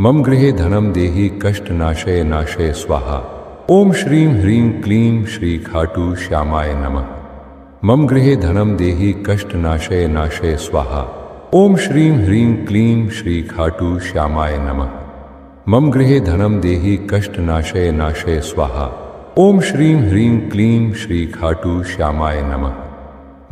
मम गृहे धनम देहि कष्टनाशय नाशय स्वाहा। ओम श्रीं ह्रीं क्लीं श्री खाटू श्यामाय नमः। मम गृहे धनम देहि कष्टनाशय नाशय स्वाहा। ओम श्रीं ह्रीं क्लीं श्री खाटू श्यामाय नमः। मम गृहे धनम देहि कष्टनाशय नाशय स्वाहा। ओम श्रीं ह्रीं क्लीं श्री खाटू श्यामाय नमः।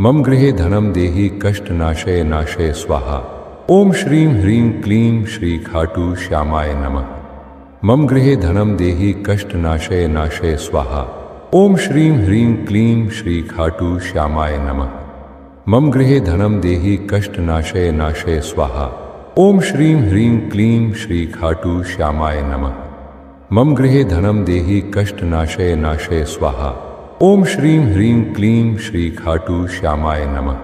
मम गृहे धनम देहि कष्टनाशय नाशय स्वाहा। ओम श्रीं ह्रीं क्लीं श्री खाटू श्यामाय नमः। मम गृहे धनम देहि कष्टनाशय नाशय स्वाहा। ओम श्रीं ह्रीं क्लीं श्री खाटू श्यामाय नमः। मम गृहे धनम देहि कष्टनाशय नाशय स्वाहा। ओम श्रीं ह्रीं क्लीं श्री खाटू श्यामाय नमः। मम गृहे धनम देहि कष्टनाशय नाशय स्वाहा। ओम श्रीं ह्रीं क्लीं श्री खाटू श्यामाय नमः।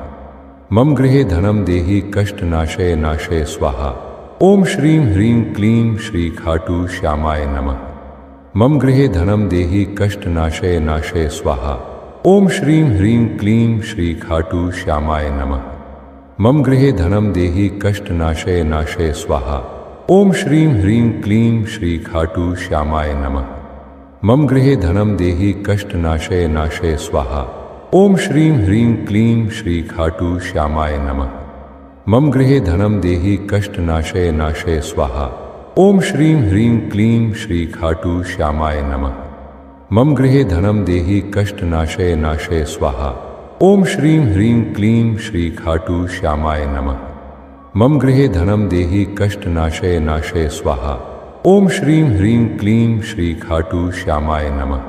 मम गृहे धनम देहि कष्टनाशय नाशय स्वाहा। ओम श्रीं ह्रीं क्लीं श्री खाटू श्यामाय नमः। मम गृहे धनम देहि कष्टनाशय नाशय स्वाहा। ओम श्रीं ह्रीं क्लीं श्री खाटू श्यामाय नमः। मम गृहे धनम देहि कष्टनाशय नाशय स्वाहा। ओम श्रीं ह्रीं क्लीं श्री खाटू श्यामाय नमः। मम गृहे धनम देहि कष्टनाशय नाशय स्वाहा। ओम श्रीं ह्रीं क्लीं श्री खाटू श्यामाय नमः। मम गृहे धनम देहि कष्टनाशय नाशय स्वाहा। ओम श्रीं ह्रीं क्लीं श्री खाटू श्यामाय नमः। मम गृहे धनम देहि कष्टनाशय नाशय स्वाहा। ओम श्रीं ह्रीं क्लीं श्री खाटू श्यामाय नमः। मम गृहे धनम देहि कष्टनाशय नाशय स्वाहा। ओम श्रीं ह्रीं क्लीं श्री खाटू श्यामाय नमः।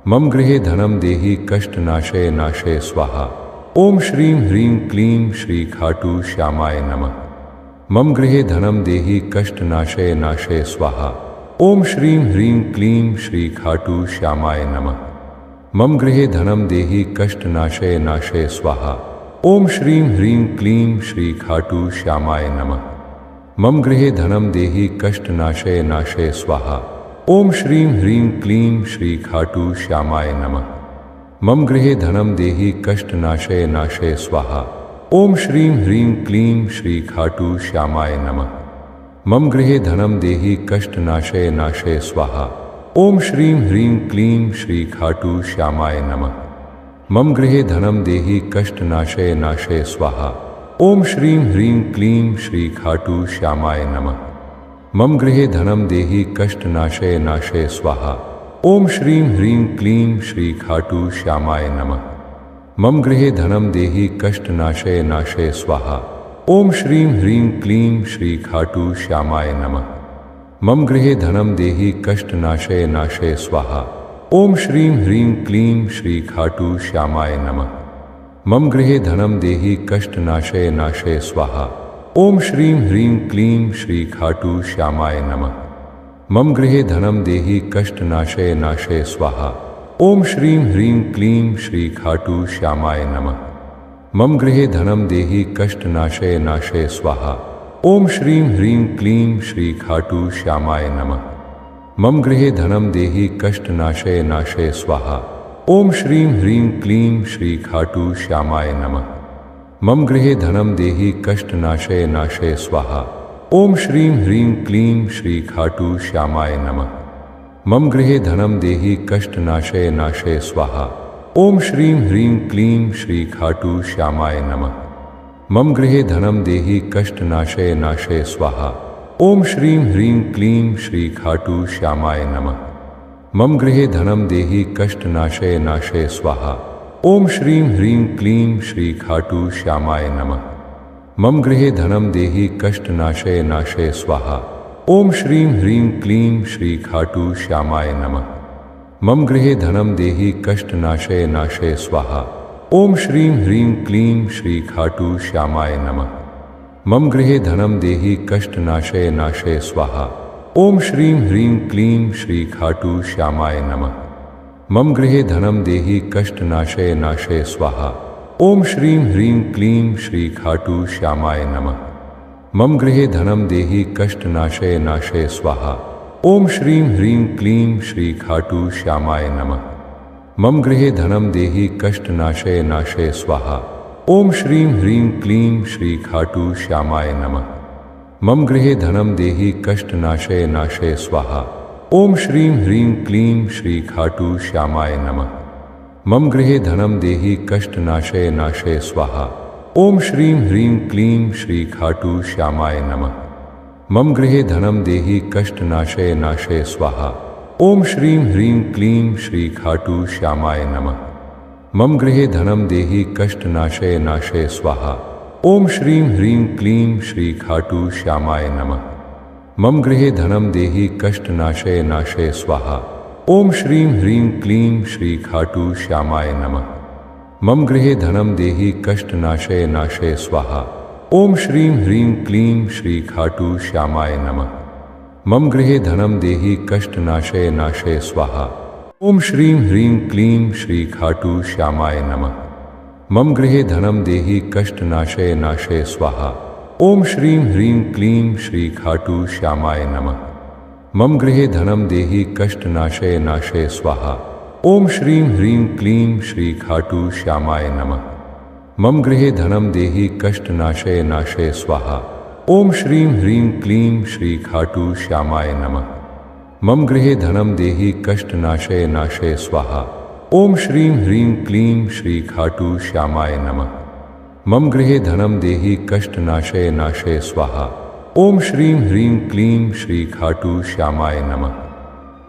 मम गृहे धनम देहि कष्टनाशय नाशय स्वाहा। ओम श्रीं ह्रीं क्लीं श्री खाटू श्यामाय नमः। मम गृहे धनम देहि कष्टनाशय नाशय स्वाहा। ओम श्रीं ह्रीं क्लीं श्री खाटू श्यामाय नमः। मम गृहे धनम देहि कष्टनाशय नाशय स्वाहा। ओम श्रीं ह्रीं क्लीं श्री खाटू श्यामाय नमः। मम गृहे धनम देहि कष्टनाशय नाशय स्वाहा। ओम श्रीं ह्रीं क्लीं श्री खाटू श्यामाय नमः। मम गृहे धनम देहि कष्टनाशय नाशय स्वाहा। ओम श्रीं ह्रीं क्लीं श्री खाटू श्यामाय नमः। मम गृहे धनम देहि कष्टनाशय नाशय स्वाहा। ओम श्रीं ह्रीं क्लीं श्री खाटू श्यामाय नमः। मम गृहे धनम देहि कष्टनाशय नाशय स्वाहा। ओम श्रीं ह्रीं क्लीं श्री खाटू श्यामाय नमः। मम गृहे धनम देहि कष्टनाशय नाशय स्वाहा। ओम श्रीं ह्रीं क्लीं श्री खाटू श्यामाय नमः। मम गृहे धनम देहि कष्टनाशय नाशय स्वाहा। ओम श्रीं ह्रीं क्लीं श्री खाटू श्यामाय नमः। मम गृहे धनम देहि कष्टनाशय नाशय स्वाहा। ओम श्रीं ह्रीं क्लीं श्री खाटू श्यामाय नमः। मम गृहे धनम देहि कष्टनाशय नाशय स्वाहा। ओम श्रीं ह्रीं क्लीं श्री खाटू श्यामाय नमः। मम गृहे धनम देहि कष्टनाशय नाशय स्वाहा। ओम श्रीं ह्रीं क्लीं श्री खाटू श्यामाय नमः। मम गृहे धनम देहि कष्टनाशय नाशय स्वाहा। ओम श्रीं ह्रीं क्लीं श्री खाटू श्यामाय नमः। मम गृहे धनम देहि कष्टनाशय नाशय स्वाहा। ओम श्रीं ह्रीं क्लीं श्री खाटू श्यामाय नमः। मम गृहे धनम देहि कष्टनाशय नाशय स्वाहा। ओम श्रीं ह्रीं क्लीं श्री खाटू श्यामाय नमः। मम गृहे धनम देहि कष्टनाशय नाशय स्वाहा। ओम श्रीं ह्रीं क्लीं श्री खाटू श्यामाय नमः। मम गृहे धनम देहि कष्टनाशय नाशय स्वाहा। ओम श्रीं ह्रीं क्लीं श्री खाटू श्यामाय नमः। मम गृहे धनम देहि कष्टनाशय नाशय स्वाहा। ओम श्रीं ह्रीं क्लीं श्री खाटू श्यामाय नमः। मम गृहे धनम देहि कष्टनाशय नाशय स्वाहा। ओम श्रीं ह्रीं क्लीं श्री खाटू श्यामाय नमः। मम गृहे धनम देहि कष्टनाशय नाशय स्वाहा। ओम श्रीं ह्रीं क्लीं श्री खाटू श्यामाय नमः। मम गृहे धनम देहि कष्टनाशय नाशय स्वाहा। ओम श्रीं ह्रीं क्लीं श्री खाटू श्यामाय नमः। मम गृहे धनम देहि कष्टनाशय नाशय स्वाहा। ओम श्रीं ह्रीं क्लीं श्री खाटू श्यामाय नमः। मम गृहे धनम देहि कष्टनाशय नाशय स्वाहा। ओम श्रीं ह्रीं क्लीं श्री खाटू श्यामाय नमः। मम गृहे धनम देहि कष्टनाशय नाशय स्वाहा। ओम श्रीं ह्रीं क्लीं श्री खाटू श्यामाय नमः। मम गृहे धनम देहि कष्टनाशय नाशय स्वाहा। ओम श्रीं ह्रीं क्लीं श्री खाटू श्यामाय नमः। मम गृहे धनम देहि कष्टनाशय नाशय स्वाहा। ओम श्रीं ह्रीं क्लीं श्री खाटू श्यामाय नमः। मम गृहे धनम देहि कष्टनाशय नाशय स्वाहा। ओम श्रीं ह्रीं क्लीं श्री खाटू श्यामाय नमः। मम गृहे धनम देहि कष्टनाशय नाशय स्वाहा। ओम श्रीं ह्रीं क्लीं श्री खाटू श्यामाय नमः। मम गृहे धनम देहि कष्टनाशय नाशय स्वाहा। ओम श्रीं ह्रीं क्लीं श्री खाटू श्यामाय नमः। मम गृहे धनम देहि कष्टनाशय नाशय स्वाहा। ओम श्रीं ह्रीं क्लीं श्री खाटू श्यामाय नमः। मम गृहे धनम देहि कष्टनाशय नाशय स्वाहा। ओम श्रीं ह्रीं क्लीं श्री खाटू श्यामाय नमः। मम गृहे धनम देहि कष्टनाशय नाशय स्वाहा। ओम श्रीं ह्रीं क्लीं श्री खाटू श्यामाय नमः। मम गृहे धनम देहि कष्टनाशय नाशय स्वाहा। ओम श्रीं ह्रीं क्लीं श्री खाटू श्यामाय नमः। मम गृहे धनम देहि कष्टनाशय नाशय स्वाहा। ओम श्रीं ह्रीं क्लीं श्री खाटू श्यामाय नमः। मम गृहे धनम देहि कष्टनाशय नाशय स्वाहा। ओम श्रीं ह्रीं क्लीं श्री खाटू श्यामाय नमः। मम गृहे धनम देहि कष्टनाशय नाशय स्वाहा। ओम श्रीं ह्रीं क्लीं श्री खाटू श्यामाय नमः।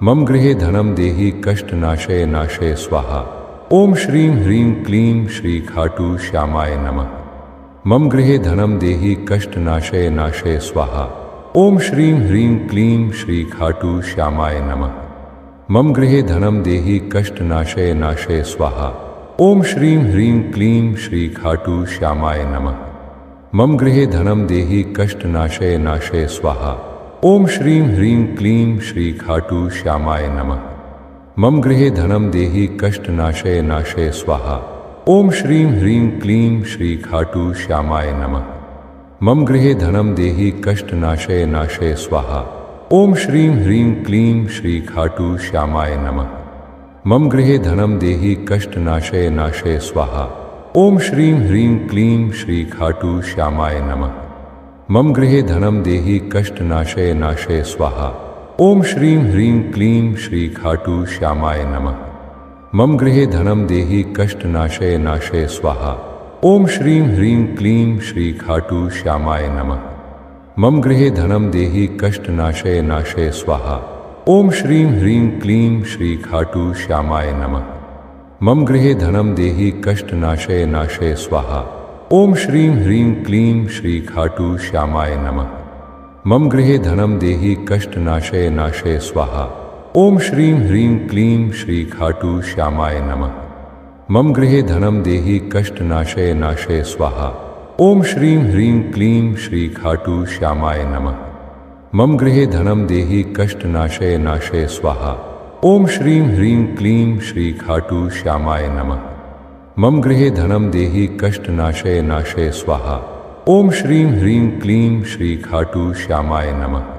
मम गृहे धनम देहि कष्टनाशय नाशय स्वाहा। ओम श्रीं ह्रीं क्लीं श्री खाटू श्यामाय नमः। मम गृहे धनम देहि कष्टनाशय नाशय स्वाहा। ओम श्रीं ह्रीं क्लीं श्री खाटू श्यामाय नमः। मम गृहे धनम देहि कष्टनाशय नाशय स्वाहा। ओम श्रीं ह्रीं क्लीं श्री खाटू श्यामाय नमः। मम गृहे धनम देहि कष्टनाशय नाशय स्वाहा। ओम श्रीं ह्रीं क्लीं श्री खाटू श्यामाय नमः। मम गृहे धनम देहि कष्टनाशय नाशय स्वाहा। ओम श्रीं ह्रीं क्लीं श्री खाटू श्यामाय नमः। मम गृहे धनम देहि कष्टनाशय नाशय स्वाहा। ओम श्रीं ह्रीं क्लीं श्री खाटू श्यामाय नमः। मम गृहे धनम देहि कष्टनाशय नाशय स्वाहा। ओम श्रीं ह्रीं क्लीं श्री खाटू श्यामाय नमः। मम गृहे धनम देहि कष्टनाशय नाशय स्वाहा। ओम श्रीं ह्रीं क्लीं श्री खाटू श्यामाय नमः। मम गृहे धनम देहि कष्टनाशय नाशय स्वाहा। ओम श्रीं ह्रीं क्लीं श्री खाटू श्यामाय नमः। मम गृहे धनम देहि कष्टनाशय नाशय स्वाहा। ओम श्रीं ह्रीं क्लीं श्री खाटू श्यामाय नमः। मम गृहे धनम देहि कष्टनाशय नाशय स्वाहा। ओम श्रीं ह्रीं क्लीं श्री खाटू श्यामाय नमः। मम गृहे धनम देहि कष्टनाशय नाशय स्वाहा। ओम श्रीं ह्रीं क्लीं श्री खाटू श्यामाय नमः। मम गृहे धनम देहि कष्टनाशय नाशय स्वाहा। ओम श्रीं ह्रीं क्लीं श्री खाटू श्यामाय नमः। मम गृहे धनम देहि कष्टनाशय नाशय स्वाहा। ओम श्रीं ह्रीं क्लीं श्री खाटू श्यामाय नमः। मम गृहे धनम देहि कष्टनाशय नाशय स्वाहा। ओम श्रीं ह्रीं क्लीं श्री खाटू श्यामाय नमः। मम गृहे धनम देहि कष्टनाशय नाशय स्वाहा। ओम श्रीं ह्रीं क्लीं श्री खाटू श्यामाय नमः।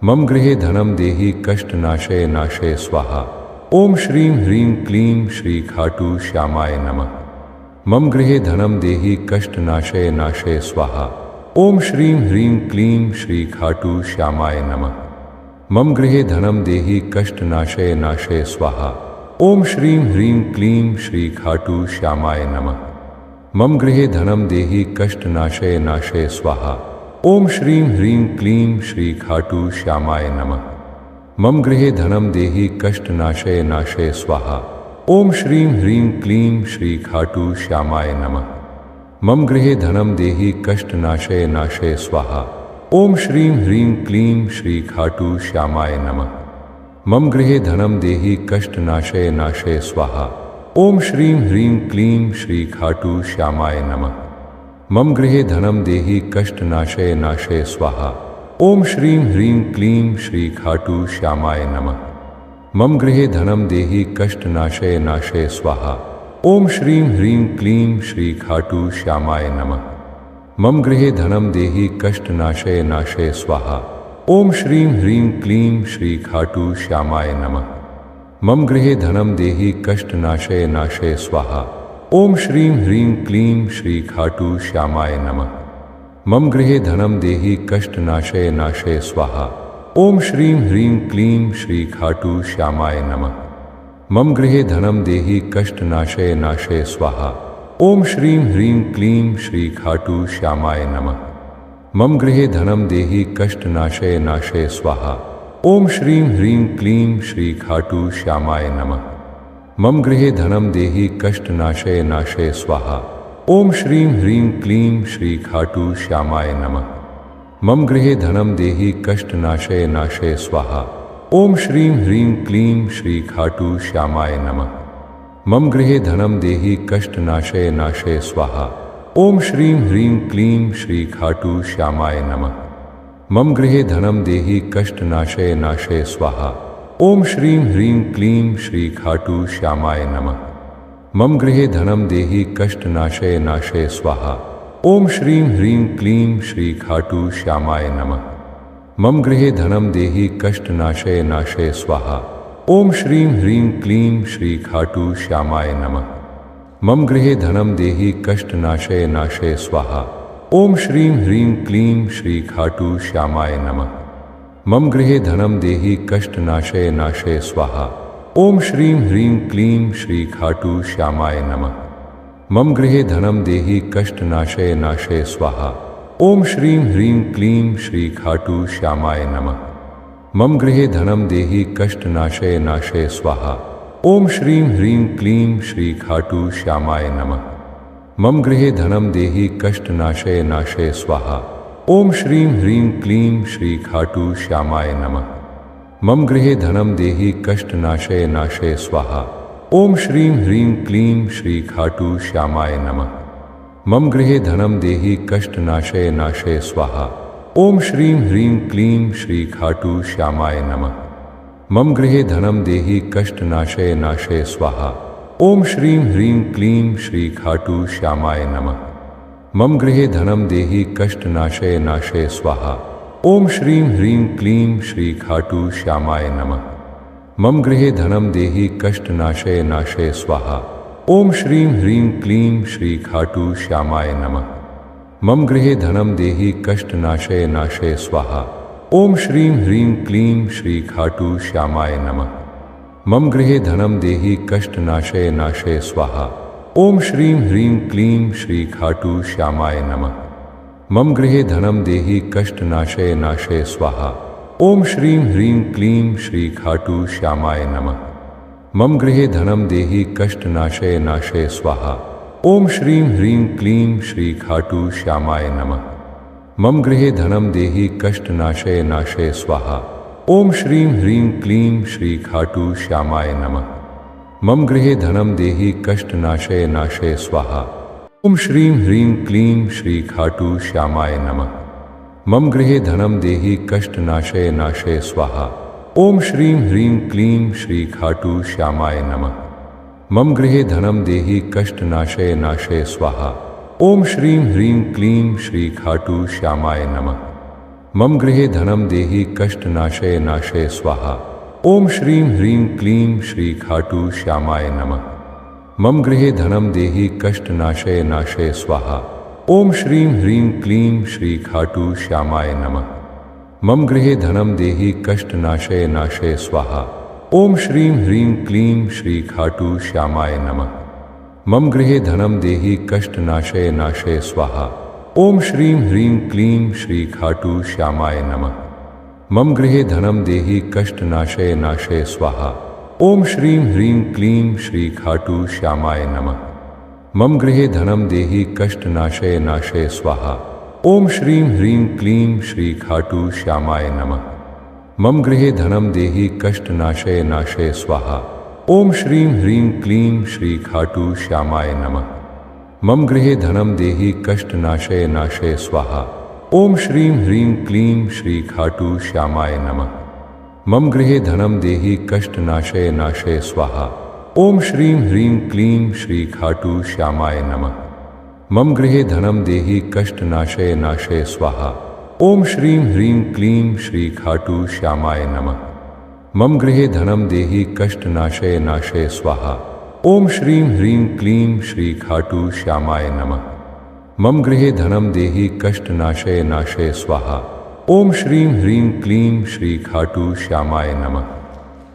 मम गृहे धनम देहि कष्टनाशय नाशय स्वाहा। ओम श्रीं ह्रीं क्लीं श्री खाटू श्यामाय नमः। मम गृहे धनम देहि कष्टनाशय नाशय स्वाहा। ओम श्रीं ह्रीं क्लीं श्री खाटू श्यामाय नमः। मम गृहे धनम देहि कष्टनाशय नाशय स्वाहा। ओम श्रीं ह्रीं क्लीं श्री खाटू श्यामाय नमः। मम गृहे धनम देहि कष्टनाशय नाशय स्वाहा। ओम श्रीं ह्रीं क्लीं श्री खाटू श्यामाय नमः। मम गृहे धनम देहि कष्टनाशय नाशय स्वाहा। ओम श्रीं ह्रीं क्लीं श्री खाटू श्यामाय नमः। मम गृहे धनम देहि कष्टनाशय नाशय स्वाहा। ओम श्रीं ह्रीं क्लीं श्री खाटू श्यामाय नमः। मम गृहे धनम देहि कष्टनाशय नाशय स्वाहा। ओम श्रीं ह्रीं क्लीं श्री खाटू श्यामाय नमः। मम गृहे धनम देहि कष्टनाशय नाशय स्वाहा। ओम श्रीं ह्रीं क्लीं श्री खाटू श्यामाय नमः। मम गृहे धनम देहि कष्टनाशय नाशय स्वाहा। ओम श्रीं ह्रीं क्लीं श्री खाटू श्यामाय नमः। मम गृहे धनम देहि कष्टनाशय नाशय स्वाहा। ओम श्रीं ह्रीं क्लीं श्री खाटू श्यामाय नमः। मम गृहे धनम देहि कष्टनाशय नाशय स्वाहा। ओम श्रीं ह्रीं क्लीं श्री खाटू श्यामाय नमः। मम गृहे धनम देहि कष्टनाशय नाशय स्वाहा। ओम श्रीं ह्रीं क्लीं श्री खाटू श्यामाय नमः। मम गृहे धनम देहि कष्टनाशय नाशय स्वाहा। ओम श्रीं ह्रीं क्लीं श्री खाटू श्यामाय नमः। मम गृहे धनम देहि कष्टनाशय नाशय स्वाहा। ओम श्रीं ह्रीं क्लीं श्री खाटू श्यामाय नमः। मम गृहे धनम देहि कष्टनाशय नाशय स्वाहा। ओम श्रीं ह्रीं क्लीं श्री खाटू श्यामाय नमः। मम गृहे धनम देहि कष्टनाशय नाशय स्वाहा। ओम श्रीं ह्रीं क्लीं श्री खाटू श्यामाय नमः। मम गृहे धनम देहि कष्टनाशय नाशय स्वाहा। ओम श्रीं ह्रीं क्लीं श्री खाटू श्यामाय नमः। मम गृहे धनम देहि कष्टनाशय नाशय स्वाहा। ओम श्रीं ह्रीं क्लीं श्री खाटू श्यामाय नमः। मम गृहे धनम देहि कष्टनाशय नाशय स्वाहा। ओम श्रीं ह्रीं क्लीं श्री खाटू श्यामाय नमः। मम गृहे धनम देहि कष्टनाशय नाशय स्वाहा। ओम श्रीं ह्रीं क्लीं श्री खाटू श्यामाय नमः। मम गृहे धनम देहि कष्टनाशय नाशय स्वाहा। ओम श्रीं ह्रीं क्लीं श्री खाटू श्यामाय नमः। मम गृहे धनम देहि कष्टनाशय नाशय स्वाहा। ओम श्रीं ह्रीं क्लीं श्री खाटू श्यामाय नमः। मम गृहे धनम देहि कष्टनाशय नाशय स्वाहा। ओम श्रीं ह्रीं क्लीं श्री खाटू श्यामाय नमः। मम गृहे धनम देहि कष्टनाशय नाशय स्वाहा। ओम श्रीं ह्रीं क्लीं श्री खाटू श्यामाय नमः। मम गृहे धनम देहि कष्टनाशय नाशय स्वाहा। ओम श्रीं ह्रीं क्लीं श्री खाटू श्यामाय नमः। मम गृहे धनम देहि कष्टनाशय नाशय स्वाहा। ओम श्रीं ह्रीं क्लीं श्री खाटू श्यामाय नमः। मम गृहे धनम देहि कष्टनाशय नाशय स्वाहा। ओम श्रीं ह्रीं क्लीं श्री खाटू श्यामाय नमः। मम गृहे धनम देहि कष्टनाशय नाशय स्वाहा। ओम श्रीं ह्रीं क्लीं श्री खाटू श्यामाय नमः। मम गृहे धनम देहि कष्टनाशय नाशय स्वाहा। ओम श्रीं ह्रीं क्लीं श्री खाटू श्यामाय नमः। मम गृहे धनम देहि कष्टनाशय नाशय स्वाहा। ओम श्रीं ह्रीं क्लीं श्री खाटू श्यामाय नमः। मम गृहे धनम देहि कष्टनाशय नाशय स्वाहा। ओम श्रीं ह्रीं क्लीं श्री खाटू श्यामाय नमः। मम गृहे धनम देहि कष्टनाशय नाशय स्वाहा। ओम श्रीं ह्रीं क्लीं श्री खाटू श्यामाय नमः। मम गृहे धनम देहि कष्टनाशय नाशय स्वाहा। ओम श्रीं ह्रीं क्लीं श्री खाटू श्यामाय नमः। मम गृहे धनम देहि कष्टनाशय नाशय स्वाहा। ओम श्रीं ह्रीं क्लीं श्री खाटू श्यामाय नमः। मम गृहे धनम देहि कष्टनाशय नाशय स्वाहा। ओम श्रीं ह्रीं क्लीं श्री खाटू श्यामाय नमः। मम गृहे धनम देहि कष्टनाशय नाशय स्वाहा। ओम श्रीं ह्रीं क्लीं श्री खाटू श्यामाय नमः। मम गृहे धनम देहि कष्टनाशय नाशय स्वाहा। ओम श्रीं ह्रीं क्लीं श्री खाटू श्यामाय नमः। मम गृहे धनम देहि कष्टनाशय नाशय स्वाहा। ओम श्रीं ह्रीं क्लीं श्री खाटू श्यामाय नमः। मम गृहे धनम देहि कष्टनाशय नाशय स्वाहा। ओम श्रीं ह्रीं क्लीं श्री खाटू श्यामाय नमः। मम गृहे धनम देहि कष्टनाशय नाशय स्वाहा। ओम श्रीं ह्रीं क्लीं श्री खाटू श्यामाय नमः। मम गृहे धनम देहि कष्टनाशय नाशय स्वाहा। ओम श्रीं ह्रीं क्लीं श्री खाटू श्यामाय नमः। मम गृहे धनम देहि कष्टनाशय नाशय स्वाहा। ओम श्रीं ह्रीं क्लीं श्री खाटू श्यामाय नमः। मम गृहे धनम देहि कष्टनाशय नाशय स्वाहा। ओम श्रीं ह्रीं क्लीं श्री खाटू श्यामाय नमः। मम गृहे धनम देहि कष्टनाशय नाशय स्वाहा। ओम श्रीं ह्रीं क्लीं श्री खाटू श्यामाय नमः। मम गृहे धनम देहि कष्टनाशय नाशय स्वाहा। ओम श्रीं ह्रीं क्लीं श्री खाटू श्यामाय नमः। मम गृहे धनम देहि कष्टनाशय नाशय स्वाहा। ओम श्रीं ह्रीं क्लीं श्री खाटू श्यामाय नमः। मम गृहे धनम देहि कष्टनाशय नाशय स्वाहा। ओम श्रीं ह्रीं क्लीं श्री खाटू श्यामाय नमः। मम गृहे धनम देहि कष्टनाशय नाशय स्वाहा। ओम श्रीं ह्रीं क्लीं श्री खाटू श्यामाय नमः। मम गृहे धनम देहि कष्टनाशय नाशय स्वाहा। ओम श्रीं ह्रीं क्लीं श्री खाटू श्यामाय नमः।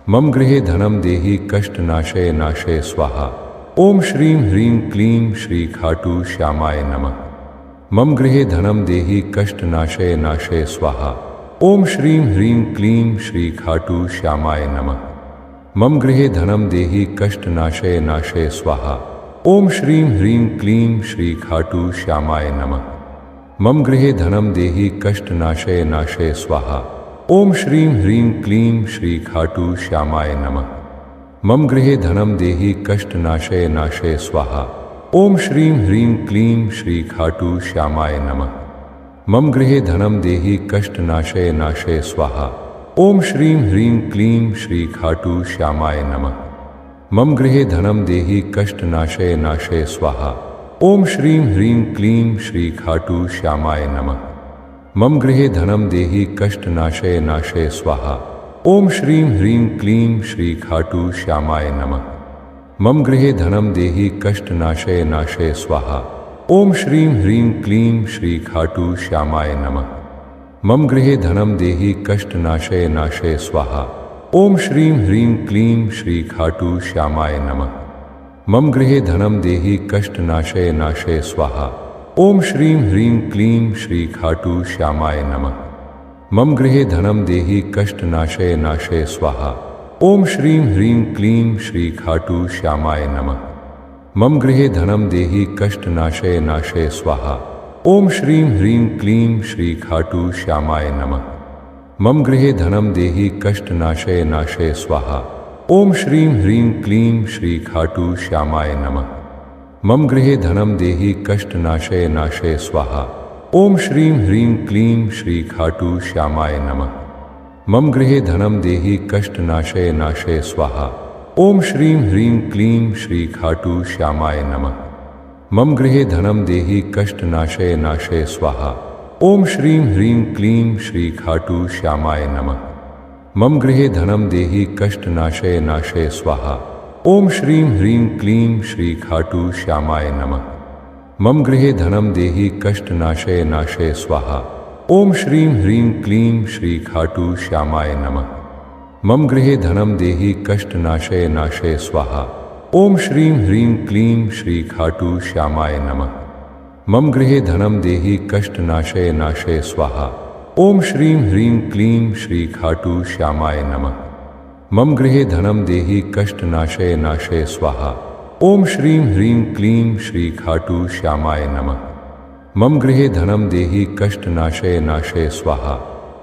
मम गृहे धनम देहि कष्टनाशय नाशय स्वाहा। ओम श्रीं ह्रीं क्लीं श्री खाटू श्यामाय नमः। मम गृहे धनम देहि कष्टनाशय नाशय स्वाहा। ओम श्रीं ह्रीं क्लीं श्री खाटू श्यामाय नमः। मम गृहे धनम देहि कष्टनाशय नाशय स्वाहा। ओम श्रीं ह्रीं क्लीं श्री खाटू श्यामाय नमः। मम गृहे धनम देहि कष्टनाशय नाशय स्वाहा। ओम श्रीं ह्रीं क्लीं श्री खाटू श्यामाय नमः। मम गृहे धनम देहि कष्टनाशय नाशय स्वाहा। ओम श्रीं ह्रीं क्लीं श्री खाटू श्यामाय नमः। मम गृहे धनम देहि कष्टनाशय नाशय स्वाहा। ओम श्रीं ह्रीं क्लीं श्री खाटू श्यामाय नमः। मम गृहे धनम देहि कष्टनाशय नाशय स्वाहा। ओम श्रीं ह्रीं क्लीं श्री खाटू श्यामाय नमः। मम गृहे धनम देहि कष्टनाशय नाशय स्वाहा। ओम श्रीं ह्रीं क्लीं श्री खाटू श्यामाय नमः। मम गृहे धनम देहि कष्टनाशय नाशय स्वाहा। ओम श्रीं ह्रीं क्लीं श्री खाटू श्यामाय नमः। मम गृहे धनम देहि कष्टनाशय नाशय स्वाहा। ओम श्रीं ह्रीं क्लीं श्री खाटू श्यामाय नमः। मम गृहे धनम देहि कष्टनाशय नाशय स्वाहा। ओम श्रीं ह्रीं क्लीं श्री खाटू श्यामाय नमः। मम गृहे धनम देहि कष्टनाशय नाशय स्वाहा। ओम श्रीं ह्रीं क्लीं श्री खाटू श्यामाय नमः। मम गृहे धनम देहि कष्टनाशय नाशय स्वाहा। ओम श्रीं ह्रीं क्लीं श्री खाटू श्यामाय नमः। मम गृहे धनम देहि कष्टनाशय नाशय स्वाहा। ओम श्रीं ह्रीं क्लीं श्री खाटू श्यामाय नमः। मम गृहे धनम देहि कष्टनाशय नाशय स्वाहा। ओम श्रीं ह्रीं क्लीं श्री खाटू श्यामाय नमः। मम गृहे धनम देहि कष्टनाशय नाशय स्वाहा। ओम श्रीं ह्रीं क्लीं श्री खाटू श्यामाय नमः। मम गृहे धनम देहि कष्टनाशय नाशय स्वाहा। ओम श्रीं ह्रीं क्लीं श्री खाटू श्यामाय नमः। मम गृहे धनम देहि कष्टनाशय नाशय स्वाहा। ओम श्रीं ह्रीं क्लीं श्री खाटू श्यामाय नमः। मम गृहे धनम देहि कष्टनाशय नाशय स्वाहा। ओम श्रीं ह्रीं क्लीं श्री खाटू श्यामाय नमः। मम गृहे धनम देहि कष्टनाशय नाशय स्वाहा। ओम श्रीं ह्रीं क्लीं श्री खाटू श्यामाय नमः। मम गृहे धनम देहि कष्टनाशय नाशय स्वाहा। ओम श्रीं ह्रीं क्लीं श्री खाटू श्यामाय नमः। मम गृहे धनम देहि कष्टनाशय नाशय स्वाहा। ओम श्रीं ह्रीं क्लीं श्री खाटू श्यामाय नमः। मम गृहे धनम देहि कष्टनाशय नाशय स्वाहा। ओम श्रीं ह्रीं क्लीं श्री खाटू श्यामाय नमः। मम गृहे धनम देहि कष्टनाशय नाशय स्वाहा।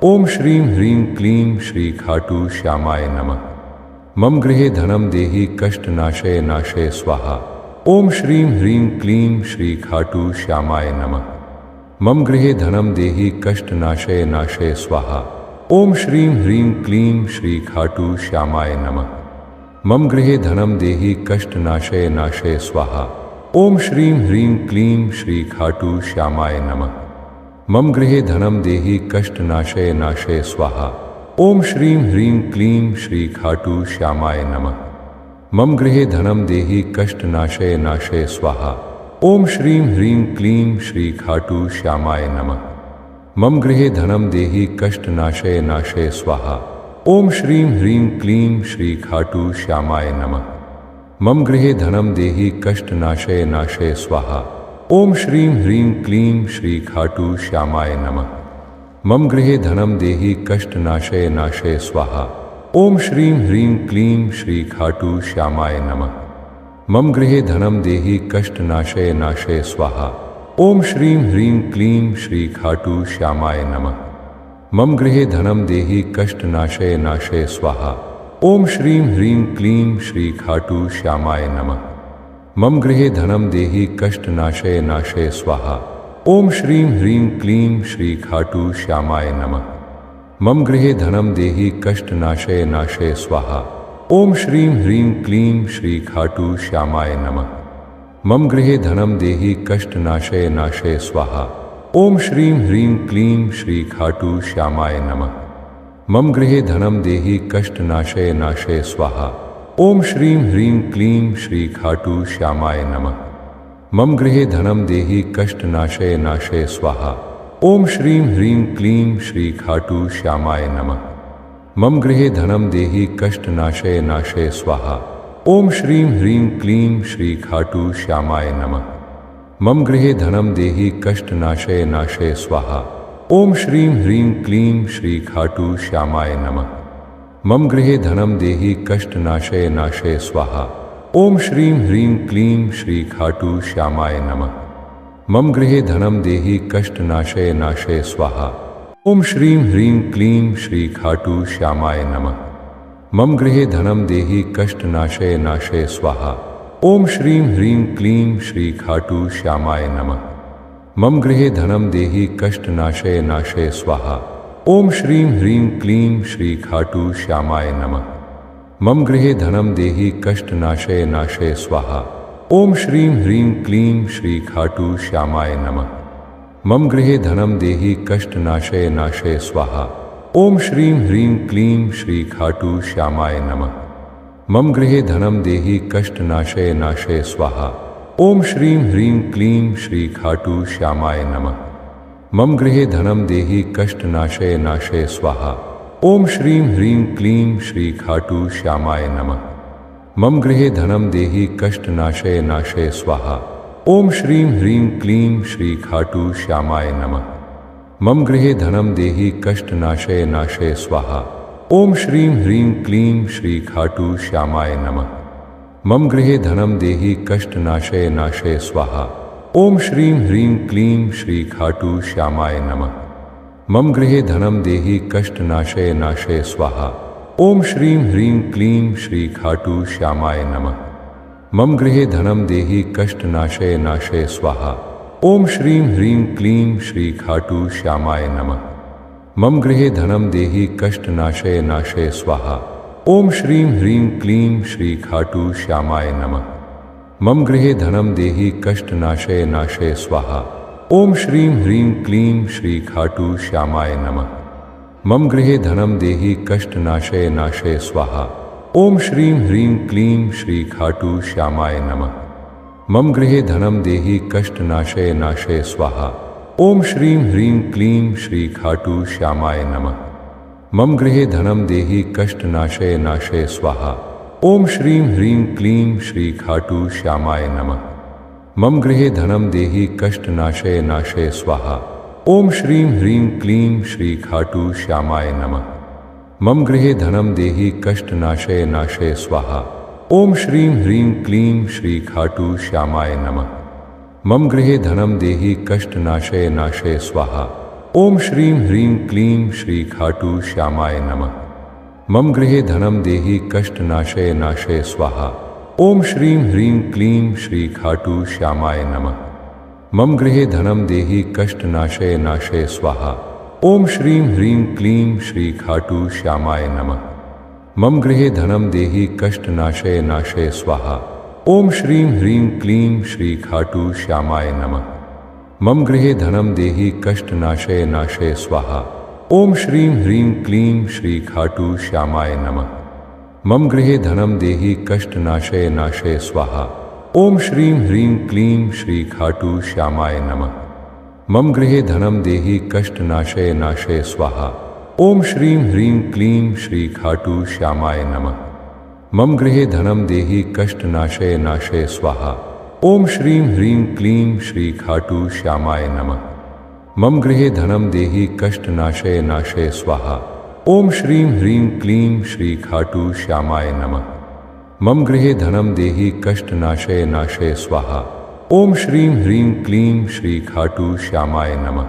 ओम श्रीं ह्रीं क्लीं श्री खाटू श्यामाय नमः। मम गृहे धनम देहि कष्टनाशय नाशय स्वाहा। ओम श्रीं ह्रीं क्लीं श्री खाटू श्यामाय नमः। मम गृहे धनम देहि कष्टनाशय नाशय स्वाहा। ओम श्रीं ह्रीं क्लीं श्री खाटू श्यामाय नमः। मम गृहे धनम देहि कष्टनाशय नाशय स्वाहा। ओम श्रीं ह्रीं क्लीं श्री खाटू श्यामाय नमः। मम गृहे धनम देहि कष्टनाशय नाशय स्वाहा। ओम श्रीं ह्रीं क्लीं श्री खाटू श्यामाय नमः। मम गृहे धनम देहि कष्टनाशय नाशय स्वाहा। ओम श्रीं ह्रीं क्लीं श्री खाटू श्यामाय नमः। मम गृहे धनम देहि कष्टनाशय नाशय स्वाहा। ओम श्रीं ह्रीं क्लीं श्री खाटू श्यामाय नमः। मम गृहे धनम देहि कष्टनाशय नाशय स्वाहा। ओम श्रीं ह्रीं क्लीं श्री खाटू श्यामाय नमः। मम गृहे धनम देहि कष्टनाशय नाशय स्वाहा। ओम श्रीं ह्रीं क्लीं श्री खाटू श्यामाय नमः। मम गृहे धनम देहि कष्टनाशय नाशय स्वाहा। ओम श्रीं ह्रीं क्लीं श्री खाटू श्यामाय नमः। मम गृहे धनम देहि कष्टनाशय नाशय स्वाहा। ओम श्रीं ह्रीं क्लीं श्री खाटू श्यामाय नमः। मम गृहे धनम देहि कष्टनाशय नाशय स्वाहा। ओम श्रीं ह्रीं क्लीं श्री खाटू श्यामाय नमः। मम गृहे धनम देहि कष्टनाशय नाशय स्वाहा। ओम श्रीं ह्रीं क्लीं श्री खाटू श्यामाय नमः। मम गृहे धनम देहि कष्टनाशय नाशय स्वाहा। ओम श्रीं ह्रीं क्लीं श्री खाटू श्यामाय नमः। मम गृहे धनम देहि कष्टनाशय नाशय स्वाहा। ओम श्रीं ह्रीं क्लीं श्री खाटू श्यामाय नमः। मम गृहे धनम देहि कष्टनाशय नाशय स्वाहा। ओम श्रीं ह्रीं क्लीं श्री खाटू श्यामाय नमः। मम गृहे धनम देहि कष्टनाशय नाशय स्वाहा। ओम श्रीं ह्रीं क्लीं श्री खाटू श्यामाय नमः। मम गृहे धनम देहि कष्टनाशय नाशय स्वाहा। ओम श्रीं ह्रीं क्लीं श्री खाटू श्यामाय नमः। मम गृहे धनम देहि कष्टनाशय नाशय स्वाहा। ओम श्रीं ह्रीं क्लीं श्री खाटू श्यामाय नमः। मम गृहे धनम देहि कष्टनाशय नाशय स्वाहा। ओम श्रीं ह्रीं क्लीं श्री खाटू श्यामाय नमः। मम गृहे धनम देहि कष्टनाशय नाशय स्वाहा। ओम श्रीं ह्रीं क्लीं श्री खाटू श्यामाय नमः। मम गृहे धनम देहि कष्टनाशय नाशय स्वाहा। ओम श्रीं ह्रीं क्लीं श्री खाटू श्यामाय नमः। मम गृहे धनम देहि कष्टनाशय नाशय स्वाहा। ओम श्रीं ह्रीं क्लीं श्री खाटू श्यामाय नमः। मम गृहे धनम देहि कष्टनाशय नाशय स्वाहा। ओम श्रीं ह्रीं क्लीं श्री खाटू श्यामाय नमः। मम गृहे धनम देहि कष्टनाशय नाशय स्वाहा। ओम श्रीं ह्रीं क्लीं श्री खाटू श्यामाय नमः। मम गृहे धनम देहि कष्टनाशय नाशय स्वाहा। ओम श्रीं ह्रीं क्लीं श्री खाटू श्यामाय नमः। मम गृहे धनम देहि कष्टनाशय नाशय स्वाहा। ओम श्रीं ह्रीं क्लीं श्री खाटू श्यामाय नमः। मम गृहे धनम देहि कष्टनाशय नाशय स्वाहा। ओम श्रीं ह्रीं क्लीं श्री खाटू श्यामाय नमः। मम गृहे धनम देहि कष्टनाशय नाशय स्वाहा। ओम श्रीं ह्रीं क्लीं श्री खाटू श्यामाय नमः। मम गृहे धनम देहि कष्टनाशय नाशय स्वाहा। ओम श्रीं ह्रीं क्लीं श्री खाटू श्यामाय नमः। मम गृहे धनम देहि कष्टनाशय नाशय स्वाहा। ओम श्रीं ह्रीं क्लीं श्री खाटू श्यामाय नमः। मम गृहे धनम देहि कष्टनाशय नाशय स्वाहा। ओम श्रीं ह्रीं क्लीं श्री खाटू श्यामाय नमः। मम गृहे धनम देहि कष्टनाशय नाशय स्वाहा। ओम श्रीं ह्रीं क्लीं श्री खाटू श्यामाय नमः। मम गृहे धनम देहि कष्टनाशय नाशय स्वाहा। ओम श्रीं ह्रीं क्लीं श्री खाटू श्यामाय नमः। मम गृहे धनम देहि कष्टनाशय नाशय स्वाहा। ओम श्रीं ह्रीं क्लीं श्री खाटू श्यामाय नमः। मम गृहे धनम देहि कष्टनाशय नाशय स्वाहा। ओम श्रीं ह्रीं क्लीं श्री खाटू श्यामाय नमः। मम गृहे धनम देहि कष्टनाशय नाशय स्वाहा। ओम श्रीं ह्रीं क्लीं श्री खाटू श्यामाय नमः। मम गृहे धनम देहि कष्टनाशय नाशय स्वाहा। ओम श्रीं ह्रीं क्लीं श्री खाटू श्यामाय नमः। मम गृहे धनम देहि कष्टनाशय नाशय स्वाहा। ओम श्रीं ह्रीं क्लीं श्री खाटू श्यामाय नमः। मम गृहे धनम देहि कष्टनाशय नाशय स्वाहा। ओम श्रीं ह्रीं क्लीं श्री खाटू श्यामाय नमः। मम गृहे धनम देहि कष्टनाशय नाशय स्वाहा। ओम श्रीं ह्रीं क्लीं श्री खाटू श्यामाय नमः। मम गृहे धनम देहि कष्टनाशय नाशय स्वाहा। ओम श्रीं ह्रीं क्लीं श्री खाटू श्यामाय नमः। मम गृहे धनम देहि कष्टनाशय नाशय स्वाहा। ओम श्रीं ह्रीं क्लीं श्री खाटू श्यामाय नमः। मम गृहे धनम देहि कष्टनाशय नाशय स्वाहा। ओम श्रीं ह्रीं क्लीं श्री खाटू श्यामाय नमः। मम गृहे धनम देहि कष्टनाशय नाशय स्वाहा। ओम श्रीं ह्रीं क्लीं श्री खाटू श्यामाय नमः। मम गृहे धनम देहि कष्टनाशय नाशय स्वाहा। ओम श्रीं ह्रीं क्लीं श्री खाटू श्यामाय नमः। मम गृहे धनम देहि कष्टनाशय नाशय स्वाहा। ओम श्रीं ह्रीं क्लीं श्री खाटू श्यामाय नमः।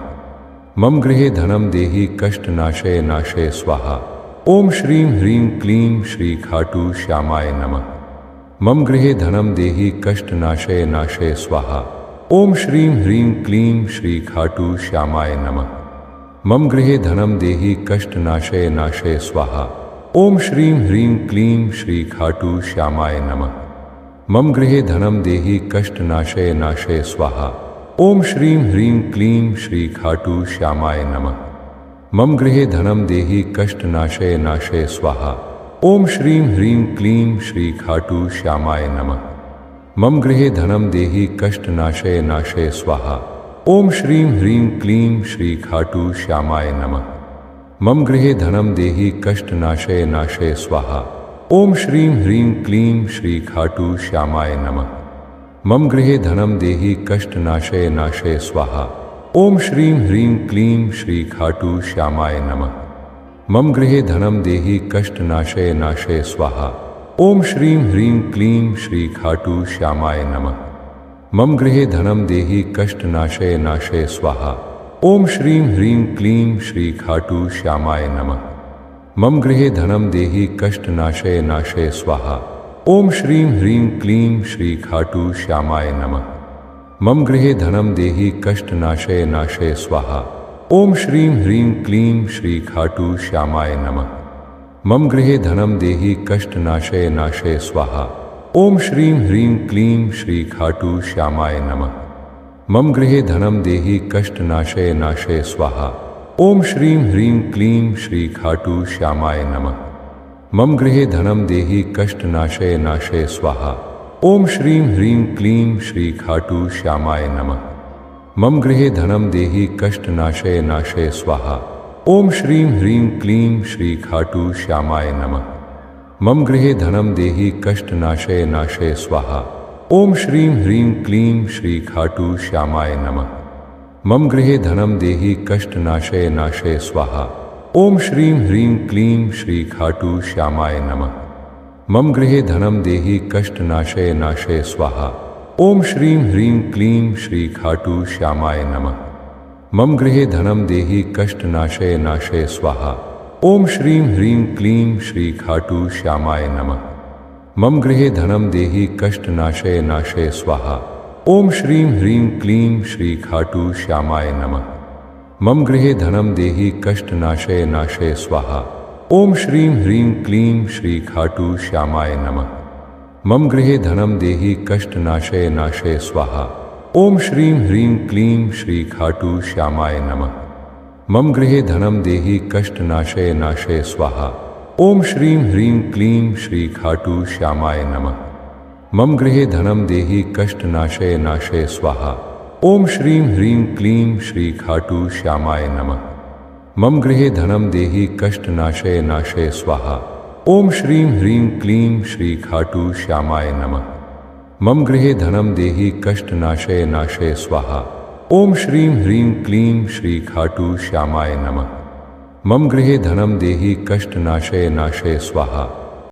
मम गृहे धनम देहि कष्टनाशय नाशय स्वाहा। ओम श्रीं ह्रीं क्लीं श्री खाटू श्यामाय नमः। मम गृहे धनम देहि कष्टनाशय नाशय स्वाहा। ओम श्रीं ह्रीं क्लीं श्री खाटू श्यामाय नमः। मम गृहे धनम देहि कष्टनाशय नाशय स्वाहा। ओम श्रीं ह्रीं क्लीं श्री खाटू श्यामाय नमः। मम गृहे धनम देहि कष्टनाशय नाशय स्वाहा। ओम श्रीं ह्रीं क्लीं श्री खाटू श्यामाय नमः। मम गृहे धनम देहि कष्टनाशय नाशय स्वाहा। ओम श्रीं ह्रीं क्लीं श्री खाटू श्यामाय नमः। मम गृहे धनम देहि कष्टनाशय नाशय स्वाहा। ओम श्रीं ह्रीं क्लीं श्री खाटू श्यामाय नमः। मम गृहे धनम देहि कष्टनाशय नाशय स्वाहा। ओम श्रीं ह्रीं क्लीं श्री खाटू श्यामाय नमः। मम गृहे धनम देहि कष्टनाशय नाशय स्वाहा। ओम श्रीं ह्रीं क्लीं श्री खाटू श्यामाय नमः। मम गृहे धनम देहि कष्टनाशय नाशय स्वाहा। ओम श्रीं ह्रीं क्लीं श्री खाटू श्यामाय नमः। मम गृहे धनम देहि कष्टनाशय नाशय स्वाहा। ओम श्रीं ह्रीं क्लीं श्री खाटू श्यामाय नमः। मम गृहे धनम देहि कष्टनाशय नाशय स्वाहा। ओम श्रीं ह्रीं क्लीं श्री खाटू श्यामाय नमः। मम गृहे धनम देहि कष्टनाशय नाशय स्वाहा। ओम श्रीं ह्रीं क्लीं श्री खाटू श्यामाय नमः। मम गृहे धनम देहि कष्टनाशय नाशय स्वाहा। ओम श्रीं ह्रीं क्लीं श्री खाटू श्यामाय नमः। मम गृहे धनम देहि कष्टनाशय नाशय स्वाहा। ओम श्रीं ह्रीं क्लीं श्री खाटू श्यामाय नमः। मम गृहे धनम देहि कष्टनाशय नाशय स्वाहा। ओम श्रीं ह्रीं क्लीं श्री खाटू श्यामाय नमः। मम गृहे धनम देहि कष्टनाशय नाशय स्वाहा। ओम श्रीं ह्रीं क्लीं श्री खाटू श्यामाय नमः। मम गृहे धनम देहि कष्टनाशय नाशय स्वाहा। ओम श्रीं ह्रीं क्लीं श्री खाटू श्यामाय नमः। मम गृहे धनम देहि कष्टनाशय नाशय स्वाहा। ओम श्रीं ह्रीं क्लीं श्री खाटू श्यामाय नमः। मम गृहे धनम देहि कष्टनाशय नाशय स्वाहा। ओम श्रीं ह्रीं क्लीं श्री खाटू श्यामाय नमः। मम गृहे धनम देहि कष्टनाशय नाशय स्वाहा। ओम श्रीं ह्रीं क्लीं श्री खाटू श्यामाय नमः। मम गृहे धनम देहि कष्टनाशय नाशय स्वाहा। ओम श्रीं ह्रीं क्लीं श्री खाटू श्यामाय नमः। मम गृहे धनम देहि कष्टनाशय नाशय स्वाहा। ओम श्रीं ह्रीं क्लीं श्री खाटू श्यामाय नमः। मम गृहे धनम देहि कष्टनाशय नाशय स्वाहा। ओम श्रीं ह्रीं क्लीं श्री खाटू श्यामाय नमः। मम गृहे धनम देहि कष्टनाशय नाशय स्वाहा। ओम श्रीं ह्रीं क्लीं श्री खाटू श्यामाय नमः। मम गृहे धनम देहि कष्टनाशय नाशय स्वाहा। ओम श्रीं ह्रीं क्लीं श्री खाटू श्यामाय नमः। मम गृहे धनम देहि कष्टनाशय नाशय स्वाहा। ओम श्रीं ह्रीं क्लीं श्री खाटू श्यामाय नमः। मम गृहे धनम देहि कष्टनाशय नाशय स्वाहा। ओम श्रीं ह्रीं क्लीं श्री खाटू श्यामाय नमः। मम गृहे धनम देहि कष्टनाशय नाशय स्वाहा।